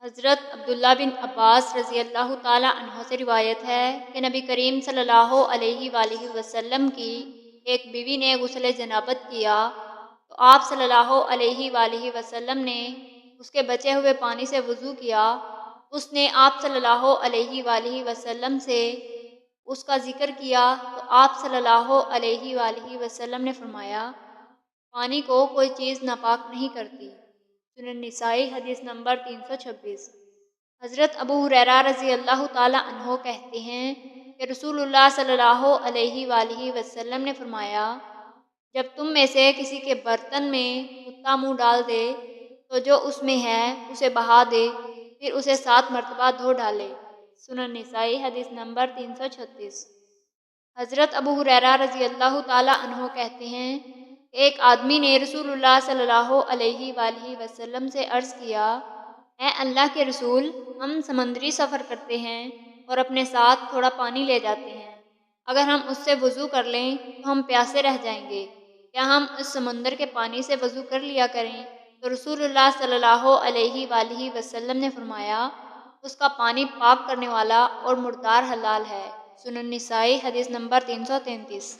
حضرت عبداللہ بن عباس رضی اللہ تعالی عنہ سے روایت ہے کہ نبی کریم صلی اللہ علیہ وآلہ وسلم کی ایک بیوی نے غسل جنابت کیا تو آپ صلی اللہ علیہ وآلہ وسلم نے اس کے بچے ہوئے پانی سے وضو کیا۔ اس نے آپ صلی اللہ علیہ وآلہ وسلم سے اس کا ذکر کیا تو آپ صلی اللہ علیہ وآلہ وسلم نے فرمایا، پانی کو کوئی چیز ناپاک نہیں کرتی۔ سنن نسائی حدیث نمبر 326۔ حضرت ابو ہریرہ رضی اللہ تعالی عنہ کہتے ہیں کہ رسول اللہ صلی اللہ علیہ وآلہ وسلم نے فرمایا، جب تم میں سے کسی کے برتن میں کتا منہ ڈال دے تو جو اس میں ہے اسے بہا دے، پھر اسے 7 مرتبہ دھو ڈالے۔ سنن نسائی حدیث نمبر 336۔ حضرت ابو ہریرہ رضی اللہ تعالی عنہ کہتے ہیں کہ ایک آدمی نے رسول اللہ صلی اللہ علیہ وآلہ وسلم سے عرض کیا، اے اللہ کے رسول، ہم سمندری سفر کرتے ہیں اور اپنے ساتھ تھوڑا پانی لے جاتے ہیں، اگر ہم اس سے وضو کر لیں تو ہم پیاسے رہ جائیں گے، کیا ہم اس سمندر کے پانی سے وضو کر لیا کریں؟ تو رسول اللہ صلی اللہ علیہ وآلہ وسلم نے فرمایا، اس کا پانی پاک کرنے والا اور مردار حلال ہے۔ سنن نسائی حدیث نمبر 333۔